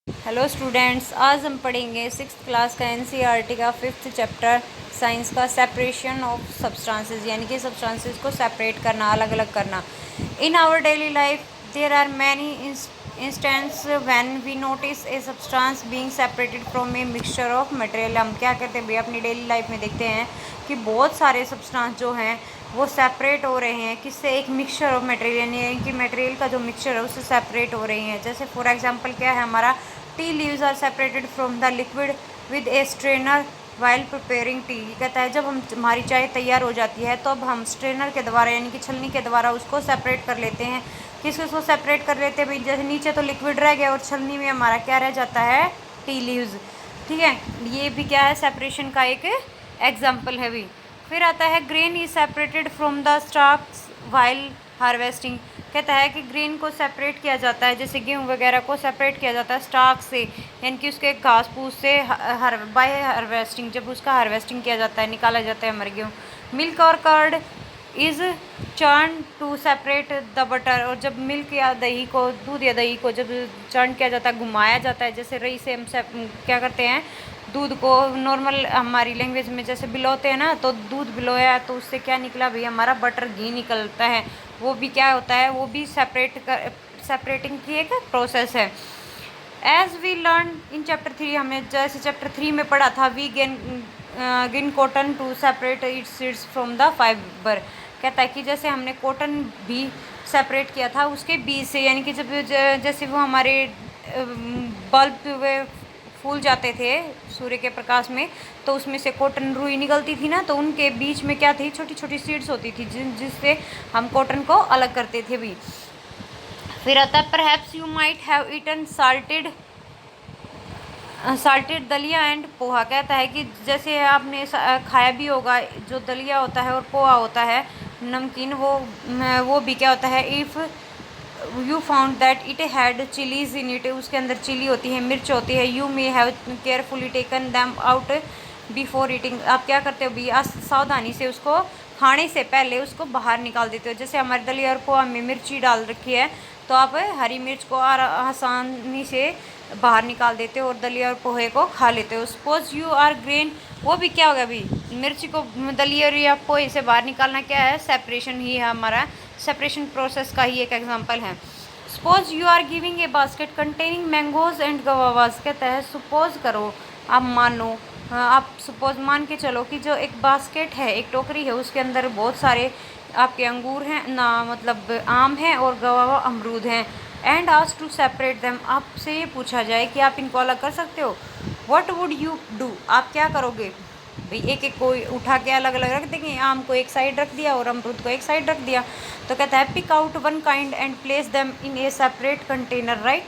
Hello students, आज हम पढ़ेंगे सिक्स क्लास का एनसीईआरटी का फिफ्थ चैप्टर साइंस का सेपरेशन ऑफ सब्सटेंसेस, यानी कि सब्सटेंसेस को सेपरेट करना, अलग अलग करना। In our daily life there are many instance when we notice a substance being separated from a mixture of material. हम क्या करते हैं भाई, अपनी डेली लाइफ में देखते हैं कि बहुत सारे सब्सटेंस जो हैं वो सेपरेट हो रहे हैं। किससे? एक मिक्सचर ऑफ मटेरियल, यानी कि मटेरियल का जो मिक्सचर है उससे सेपरेट हो रही हैं। जैसे फॉर एग्जांपल क्या है हमारा, tea leaves are separated from the liquid with a strainer while preparing tea. कहता है जब हमारी चाय तैयार हो जाती है तो अब हम स्ट्रेनर के द्वारा, यानी कि छलनी के द्वारा उसको सेपरेट कर लेते हैं। किसको सेपरेट कर लेते हैं भाई? जैसे नीचे तो लिक्विड रह गया और छलनी में हमारा क्या रह जाता है? Tea leaves. ठीक है, ये भी क्या है? सेपरेशन का एक एग्जाम्पल है भी। फिर आता है grain is separated from the starch while harvesting. कहता है कि ग्रेन को सेपरेट किया जाता है, जैसे गेहूँ वगैरह को सेपरेट किया जाता है स्टार्च से, यानी कि उसके घास फूस से बाय हार्वेस्टिंग, जब उसका हार्वेस्टिंग किया जाता है, निकाला जाता है हमारे गेहूँ। मिल्क और curd is churn to separate the butter. और जब मिल्क या दही को, दूध या दही को जब चर्न किया जाता है, घुमाया जाता है, जैसे रई से हम क्या करते हैं, दूध को नॉर्मल हमारी लैंग्वेज में जैसे बिलोते हैं ना, तो दूध बिलोया तो उससे क्या निकला भाई? हमारा बटर घी निकलता है। वो भी क्या होता है? वो भी सेपरेटिंग की एक प्रोसेस है। As we learn in chapter 3, हमने जैसे चैप्टर 3 में पढ़ा था, we gain cotton to separate its seeds from the fibre. कहता है कि जैसे हमने कॉटन भी सेपरेट किया था उसके बीज से, यानी कि जब जैसे वो हमारे बल्ब फूल जाते थे सूर्य के प्रकाश में, तो उसमें से कॉटन रुई निकलती थी ना, तो उनके बीच में क्या थी? छोटी छोटी सीड्स होती थी जिससे हम कॉटन को अलग करते थे भी। फिर आता है perhaps you might have eaten salted daliya and poha. कहता है कि जैसे आपने खाया भी होगा, जो दलिया होता है और पोहा होता है नमकीन, वो भी क्या होता है? If you found that it had chillies in it, उसके अंदर चिली होती है, मिर्च होती है। You may have carefully taken them out before eating. आप क्या करते हो भी? सावधानी से उसको खाने से पहले उसको बाहर निकाल देते हो। जैसे हमारे दलिया और पोहा में मिर्ची डाल रखी है, तो आप हरी मिर्च को आसानी से बाहर निकाल देते हो और दलिया और पोहे को खा लेते हो। सपोज यू आर ग्रेन, वो भी क्या होगा अभी? मिर्ची को दलिया या पोहे से बाहर निकालना क्या है? सेपरेशन ही है, हमारा सेपरेशन प्रोसेस का ही एक एग्जांपल है। Suppose you are giving a basket containing mangoes and guavas. कहता है सपोज करो, आप मानो, आप सपोज मान के चलो कि जो एक बास्केट है, एक टोकरी है, उसके अंदर बहुत सारे आपके अंगूर हैं ना, मतलब आम हैं, और गवावा अमरूद हैं। And ask to separate them, आपसे ये पूछा जाए कि आप इनको अलग कर सकते हो, व्हाट वुड यू डू? आप क्या करोगे भाई? एक एक को उठा के अलग अलग रख देंगे, आम को एक साइड रख दिया और अमरूद को एक साइड रख दिया। तो कहता है pick out one kind and place them in a separate container, right.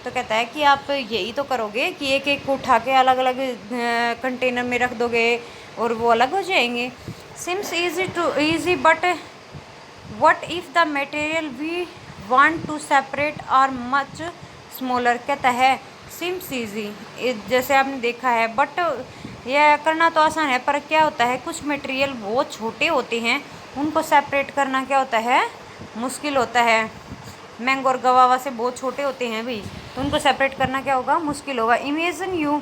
तो कहता है कि आप यही तो करोगे कि एक एक को उठा के अलग अलग कंटेनर में रख दोगे और वो अलग हो जाएंगे। Seems easy but what if the material we want to separate are much smaller. कहता है सिम्स ईजी, जैसे आपने देखा है, बट यह करना तो आसान है, पर क्या होता है, कुछ मटेरियल बहुत छोटे होते हैं, उनको सेपरेट करना क्या होता है? मुश्किल होता है। मैंगो और गवावा से बहुत छोटे होते हैं भी, तो उनको सेपरेट करना क्या होगा? मुश्किल होगा। इमेजिन यू,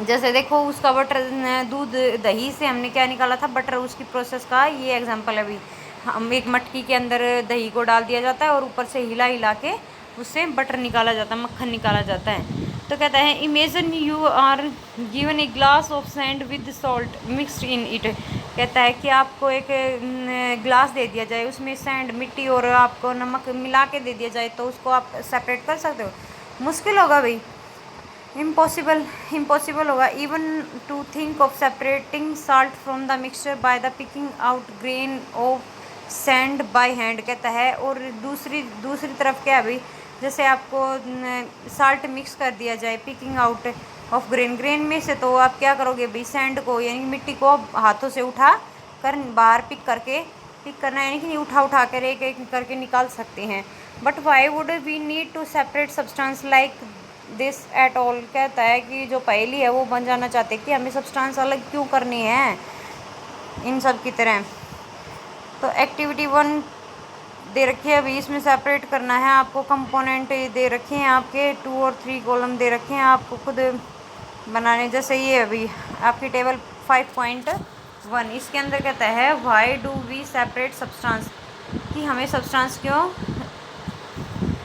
जैसे देखो उसका बटर, दूध दही से हमने क्या निकाला था? बटर। उसकी प्रोसेस का ये एग्जांपल है अभी। हम एक मटकी के अंदर दही को डाल दिया जाता है और ऊपर से हिला हिला के उससे बटर निकाला जाता है, मक्खन निकाला जाता है। तो कहता है imagine you are given a glass of sand with salt mixed in it. कहता है कि आपको एक ग्लास दे दिया जाए, उसमें सैंड, मिट्टी और आपको नमक मिला के दे दिया जाए, तो उसको आप सेपरेट कर सकते हो? मुश्किल होगा भाई, इम्पॉसिबल होगा। Even to think of separating salt from the mixture by the picking out grain of sand by hand. कहता है और दूसरी तरफ क्या है भाई? जैसे आपको साल्ट मिक्स कर दिया जाए, पिकिंग आउट ऑफ ग्रेन में से, तो आप क्या करोगे भाई? सैंड को, यानी मिट्टी को हाथों से उठा कर बाहर पिक करना, यानी कि उठा कर एक एक करके निकाल सकते हैं। But why would we need to separate substance like this at all. कहता है कि जो पहेली है वो बन जाना चाहते कि हमें सब्सटेंस अलग क्यों करनी है इन सब की तरह। तो एक्टिविटी 1 दे रखी है। अभी इसमें सेपरेट करना है आपको। कंपोनेंट दे रखे हैं आपके 2 और 3 कॉलम दे रखे हैं आपको खुद बनाने। जैसे ये अभी आपकी टेबल 5.1 इसके अंदर कहता है why do we separate substance, कि हमें सब्सटेंस क्यों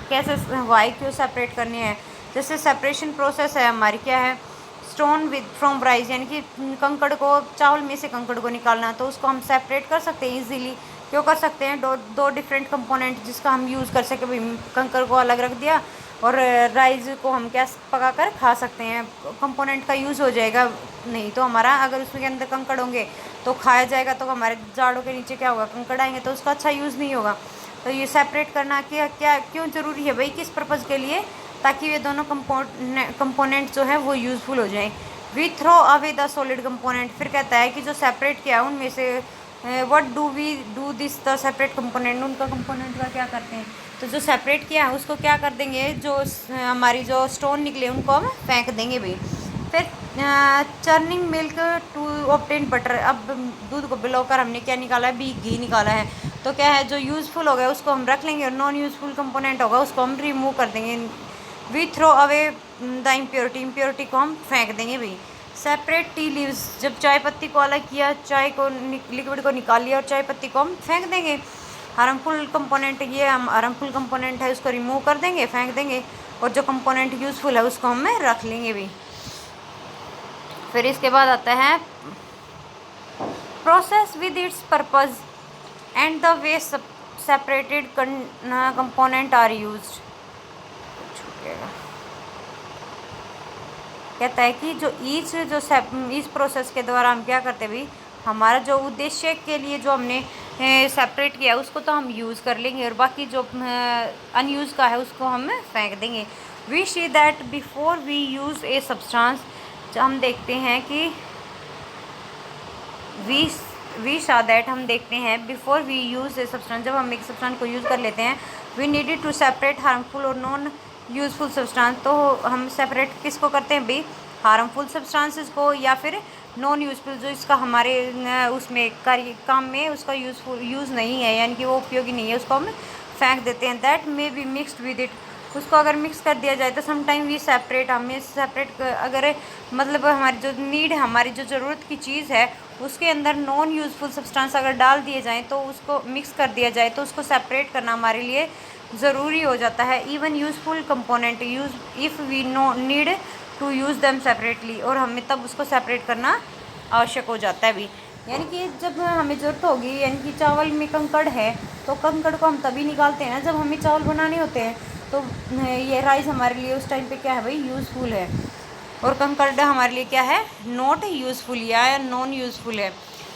कैसे वाई क्यों सेपरेट करनी है। जैसे सेपरेशन प्रोसेस है हमारी क्या है, स्टोन विद फ्रॉम राइस, यानी कि कंकड़ को, चावल में से कंकड़ को निकालना, तो उसको हम सेपरेट कर सकते हैं इजीली। क्यों कर सकते हैं, दो डिफरेंट कंपोनेंट जिसका हम यूज़ कर सके। भाई कंकड़ को अलग रख दिया और राइस को हम क्या पका कर खा सकते हैं, कंपोनेंट का यूज़ हो जाएगा। नहीं तो हमारा अगर उसके अंदर कंकड़ होंगे तो खाया जाएगा, तो हमारे जाड़ों के नीचे क्या होगा, कंकड़ आएंगे, तो उसका अच्छा यूज़ नहीं होगा। तो ये सेपरेट करना क्या क्यों ज़रूरी है भाई, किस पर्पज़ के लिए, ताकि ये दोनों कंपोनेंट जो है वो यूज़फुल हो जाए। We throw away the solid component, फिर कहता है कि जो सेपरेट किया उनमें से what do we do this the separate component, उनका कंपोनेंट का क्या करते हैं। तो जो सेपरेट किया है उसको क्या कर देंगे, जो हमारी जो स्टोन निकले उनको हम फेंक देंगे भाई। फिर churning milk to obtain butter, अब दूध को बिलोकर हमने क्या निकाला है, घी निकाला है। तो क्या है, जो यूज़फुल हो गया उसको हम रख लेंगे और नॉन यूज़फुल कंपोनेंट होगा उसको हम रिमूव कर देंगे। We throw away the impurity को हम फेंक देंगे भाई। सेपरेट टी लीव्स, जब चाय पत्ती को अलग किया, चाय को लिक्विड को निकाल लिया और चाय पत्ती को हम फेंक देंगे। हार्मफुल कंपोनेंट, ये हम हार्मफुल कंपोनेंट है उसको रिमूव कर देंगे, फेंक देंगे, और जो कंपोनेंट यूज़फुल है उसको हम रख लेंगे भाई। फिर इसके बाद आता है process with its purpose and the way separated component are used. कहता है कि जो इस प्रोसेस के द्वारा हम क्या करते हैं भाई, हमारा जो उद्देश्य के लिए जो हमने सेपरेट किया उसको तो हम यूज़ कर लेंगे, और बाकी जो अनयूज़ का है उसको हम फेंक देंगे। We see that before we use a substance, हम देखते हैं कि वी सा दैट, हम देखते हैं before we use a substance, जब हम एक सब्सटेंस को यूज़ कर लेते हैं, we needed to separate harmful और नॉन यूज़फुल सब्सटेंस। तो हम सेपरेट किसको करते हैं भाई, हार्मफुल सब्सटेंसेस को या फिर नॉन यूज़फुल, जो इसका हमारे उसमें काम में उसका यूज़ नहीं है, यानी कि वो उपयोगी नहीं है, उसको हम फेंक देते हैं। That may be mixed with it, उसको अगर मिक्स कर दिया जाए तो समटाइम वी सेपरेट, हमें सेपरेट अगर मतलब हमारी जो नीड, हमारी जो ज़रूरत की चीज़ है उसके अंदर नॉन यूज़फुल सब्सटेंस अगर डाल दिए जाएँ, तो उसको मिक्स कर दिया जाए, तो उसको सेपरेट करना हमारे लिए ज़रूरी हो जाता है। Even useful component if we need to use them separately, और हमें तब उसको सेपरेट करना आवश्यक हो जाता है भी। यानी कि जब हमें ज़रूरत होगी, यानी कि चावल में कंकड़ है तो कंकड़ को हम तभी निकालते हैं ना जब हमें चावल बनाने होते हैं। तो ये राइस हमारे लिए उस टाइम पे क्या है भाई, यूज़फुल है, और कंकड़ हमारे लिए क्या है, नॉट यूज़फुल या नॉन यूज़फुल है।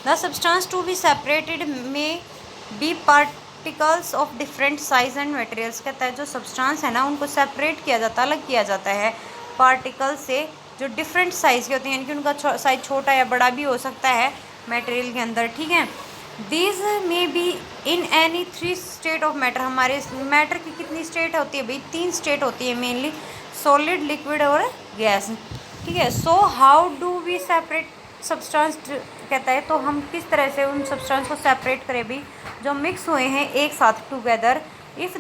The substance to be separated may be particles of different size and materials. कहता है जो सब्सटेंस है ना उनको सेपरेट किया जाता है, अलग किया जाता है पार्टिकल से जो डिफरेंट साइज़ के होते हैं, यानी कि उनका साइज छोटा या बड़ा भी हो सकता है मटेरियल के अंदर, ठीक है। These may be in any 3 state of matter, हमारे मैटर की कितनी स्टेट होती है भाई, 3 स्टेट होती है मेनली, सॉलिड, लिक्विड और गैस, ठीक है। So how do we separate substance, कहता है तो हम किस तरह से उन सब्सटेंस को सेपरेट करें भी जो मिक्स हुए हैं एक साथ together, if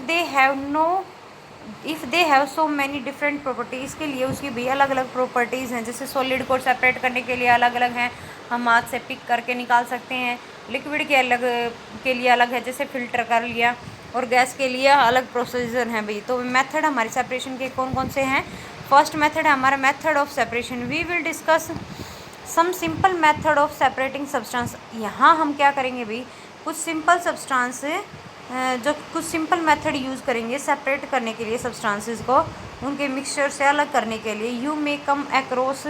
they have so many different properties, के लिए उसकी भी अलग अलग प्रॉपर्टीज़ हैं। जैसे सॉलिड को सेपरेट करने के लिए अलग अलग हैं, हम हाथ से पिक करके निकाल सकते हैं। लिक्विड के लिए अलग है, जैसे फ़िल्टर कर लिया, और गैस के लिए अलग प्रोसीजर हैं भाई। तो मेथड हमारे सेपरेशन के कौन कौन से हैं। फर्स्ट मेथड है हमारा method of separation. We will discuss some simple method of separating substance. यहाँ हम क्या करेंगे भाई, कुछ सिंपल सब्सटेंस जो कुछ सिंपल मेथड यूज़ करेंगे सेपरेट करने के लिए सब्सटेंसेस को, उनके मिक्सचर से अलग करने के लिए। You may come across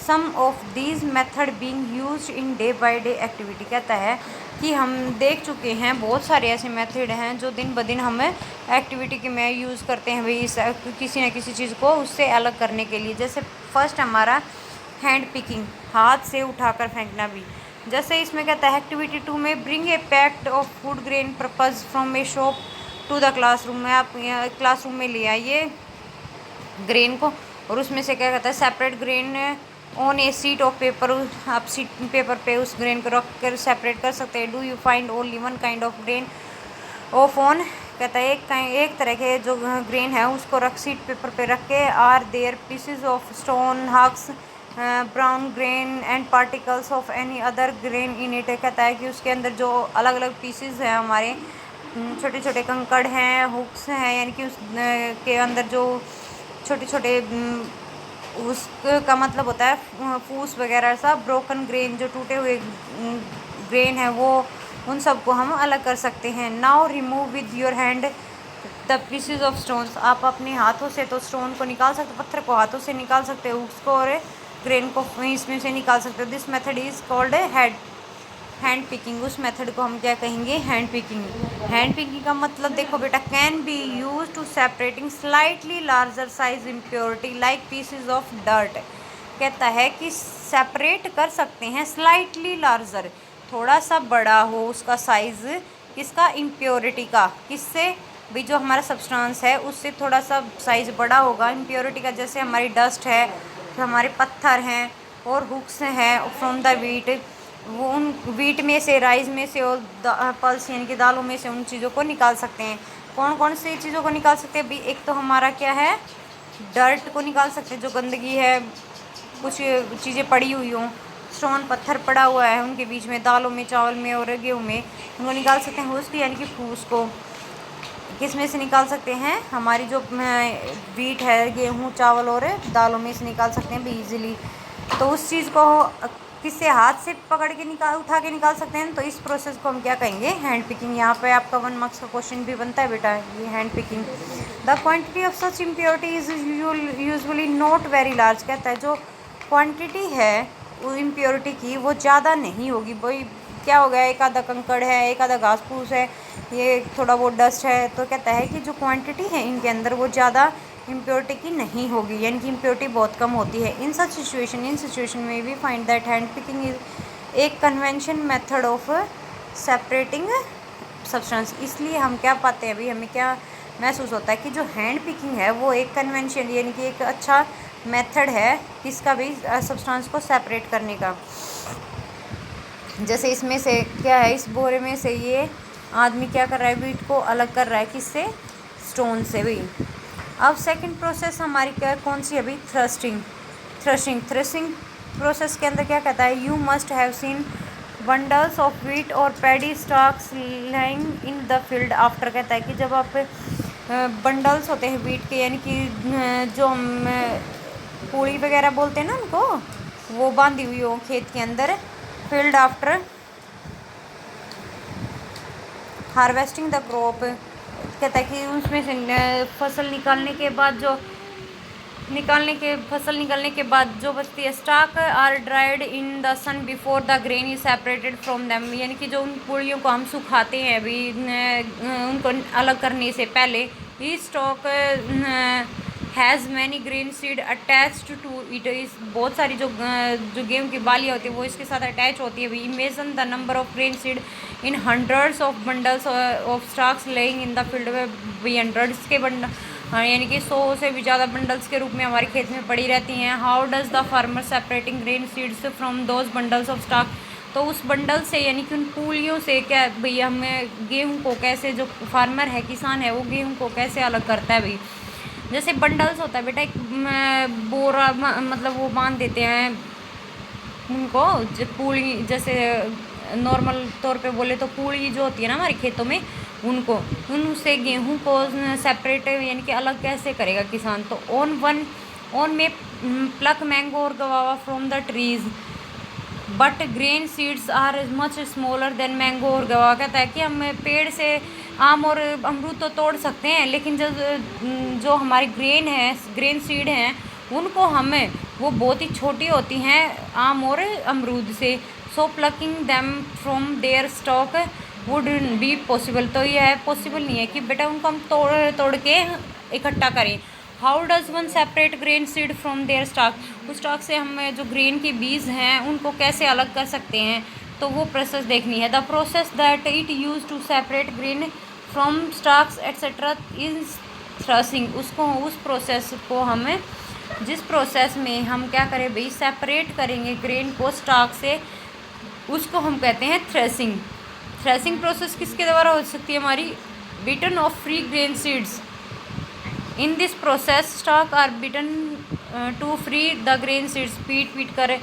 some of these method being used in day by day activity. कहता है कि हम देख चुके हैं बहुत सारे ऐसे मेथड हैं जो दिन ब दिन हम एक्टिविटी के में यूज़ करते हैं भाई, किसी न किसी चीज़ को उससे अलग करने के लिए। जैसे फर्स्ट हमारा हैंड पिकिंग, हाथ से उठाकर फेंकना भी। जैसे इसमें कहता है एक्टिविटी 2 में bring a packet of food grain purpose from a shop to the classroom में, आप क्लासरूम में ले आइए ग्रेन को, और उसमें से क्या कहता है separate grain on A seat of paper, आप पेपर पे उस ग्रेन को रख कर सेपरेट कर सकते हैं। Do you find only one kind of grain of on कहता है एक तरह के जो ग्रेन है उसको सीट पेपर पे रख के are there pieces of stone husks brown grain and particles of any other grain in it. कहता है कि उसके अंदर जो अलग अलग पीसेज हैं हमारे, छोटे छोटे कंकड़ हैं, हुक्स हैं, यानी कि उस के अंदर जो छोटे छोटे उसका मतलब होता है फूस वगैरह सा, ब्रोकन ग्रेन जो टूटे हुए ग्रेन है वो, उन सबको हम अलग कर सकते हैं। Now remove with your hand the pieces of stones. आप अपने हाथों से तो स्टोन को निकाल सकते, पत्थर को हाथों से निकाल सकते हो, उसको और ग्रेन को इसमें से निकाल सकते हो। This method is called hand picking. उस मेथड को हम क्या कहेंगे? Hand picking. हैंड पिकिंग का मतलब देखो बेटा, can be use to separating slightly larger size impurity like pieces of dirt. कहता है कि सेपरेट कर सकते हैं स्लाइटली लार्जर, थोड़ा सा बड़ा हो उसका साइज, किसका? इम्प्योरिटी का। किससे? भाई जो हमारा सब्सटेंस है उससे थोड़ा सा साइज बड़ा होगा इम्प्योरिटी का। जैसे हमारी डस्ट है, हमारे पत्थर हैं और हुक्स हैं फ्रॉम द वीट, वो उन वीट में से, राइस में से और पल्स यानी कि दालों में से उन चीज़ों को निकाल सकते हैं। कौन कौन सी चीज़ों को निकाल सकते हैं? भाई एक तो हमारा क्या है, डर्ट को निकाल सकते हैं, जो गंदगी है, कुछ चीज़ें पड़ी हुई हों, स्टोन पत्थर पड़ा हुआ है उनके बीच में, दालों में, चावल में और गेहूँ में, उनको निकाल सकते हैं। हुस्क यानी कि फूस को किस में से निकाल सकते हैं? हमारी जो वीट है, गेहूँ, चावल और दालों में से निकाल सकते हैं भी ईजिली। तो उस चीज़ को किससे? हाथ से पकड़ के उठा के निकाल सकते हैं। तो इस प्रोसेस को हम क्या कहेंगे? Hand picking. यहाँ पे आपका 1 मार्क्स का क्वेश्चन भी बनता है बेटा, ये hand picking. The quantity of such impurity is usually not very large. कहता है जो क्वांटिटी है वो इम्प्योरिटी की वो ज़्यादा नहीं होगी। वही क्या हो गया, एक आधा कंकड़ है, एक आधा घास फूस है, ये थोड़ा बहुत डस्ट है, तो कहता है कि जो क्वांटिटी है इनके अंदर वो ज़्यादा इम्प्योरिटी की नहीं होगी, यानी कि इम्प्योरिटी बहुत कम होती है। इन सिचुएशन में we find that hand picking is एक convention method of separating substance. इसलिए हम क्या पाते हैं, अभी हमें क्या महसूस होता है कि जो हैंड पिकिंग है वो एक कन्वेंशन यानी कि एक अच्छा मेथड है किसका भी, सब्सटेंस को सेपरेट करने का। जैसे इसमें से क्या है, इस बोरे में से ये आदमी क्या कर रहा है, वीट को अलग कर रहा है, किससे? स्टोन से भी। अब सेकंड प्रोसेस हमारी क्या है, कौन सी? अभी थ्रस्टिंग प्रोसेस के अंदर क्या कहता है? You must have seen bundles of wheat और paddy stalks lying in the field after. कहता है कि जब आप बंडल्स होते हैं वीट के, यानी कि जो हम पूड़ी वगैरह बोलते हैं ना उनको, वो बांधी हुई हो खेत के अंदर, field after harvesting the crop. कहता है कि उसमें से फसल निकालने के बाद जो बचती है, stalk are dried in the sun before the grain is separated from them. यानी कि जो उन पूड़ियों को हम सुखाते हैं अभी उनको अलग करने से पहले, he stalk has many grain seed attached to it. इस बहुत सारी जो गेहूँ की बालियाँ होती है वो इसके साथ अटैच होती है। Imagine the number of grain seed in hundreds of bundles of stocks laying in the field में। भी हंड्रेड्स के बंडल यानी कि 100 से भी ज़्यादा बंडल्स के रूप में हमारे खेत में पड़ी रहती हैं। How does the farmer separating grain seeds from those bundles of stock. तो उस बंडल से यानी कि उन पूलियों से क्या भैया, हमें गेहूँ को कैसे, जो फार्मर है, किसान है, वो गेहूँ को कैसे अलग करता है भाई। जैसे बंडल्स होता है बेटा, एक बोरा मतलब वो बांध देते हैं उनको, पूड़ी, जैसे नॉर्मल तौर पे बोले तो पूड़ी जो होती है ना हमारे खेतों में, उनको उनसे गेहूं को सेपरेट यानी कि अलग कैसे करेगा किसान। तो ऑन में प्लक मैंगो और guava from the trees but grain seeds are much smaller than mango और गवावा। कहता है कि हम पेड़ से आम और अमरूद तो तोड़ सकते हैं, लेकिन जो हमारी ग्रेन सीड हैं उनको हमें वो बहुत ही छोटी होती हैं आम और अमरूद से। So plucking them from their stalk would be possible. तो यह पॉसिबल नहीं है कि बेटा उनको हम तोड़ के इकट्ठा करें। How does one separate grain seed from their stock. उस स्टॉक से हम जो ग्रेन के बीज हैं उनको कैसे अलग कर सकते हैं, तो वो प्रोसेस देखनी है। The process that it use to separate grain from stalks etcetera is threshing. उस प्रोसेस को हमें, जिस प्रोसेस में हम क्या करें भाई, सेपरेट करेंगे ग्रेन को स्टॉक से, उसको हम कहते हैं थ्रेसिंग। थ्रेसिंग प्रोसेस किसके द्वारा हो सकती है हमारी, beaten of free grain seeds. In this process, stalk are beaten to free the grain seeds. पीट कर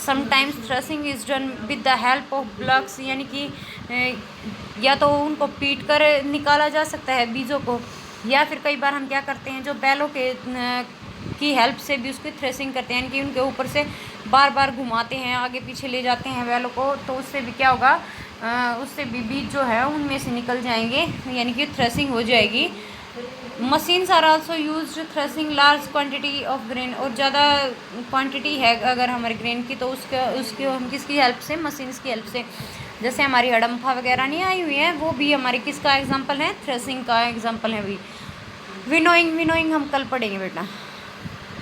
sometimes threshing is done with the help of blocks, यानी कि या तो उनको पीट कर निकाला जा सकता है बीजों को, या फिर कई बार हम क्या करते हैं जो बैलों के की हेल्प से भी उसकी थ्रेसिंग करते हैं, यानी कि उनके ऊपर से बार बार घुमाते हैं, आगे पीछे ले जाते हैं बैलों को, तो उससे भी क्या होगा, उससे भी बीज जो है उनमें से निकल जाएंगे, यानी कि थ्रेसिंग हो जाएगी। Machines are also use threshing large quantity of grain, और ज़्यादा क्वांटिटी है अगर हमारे ग्रेन की, तो उसके हम किसकी हेल्प से, मशीन्स की हेल्प से। जैसे हमारी हड़म्फा वगैरह नहीं आई हुई है, वो भी हमारी किसका एग्जांपल है, थ्रेसिंग का एग्जांपल है। विनोइंग हम कल पढ़ेंगे बेटा।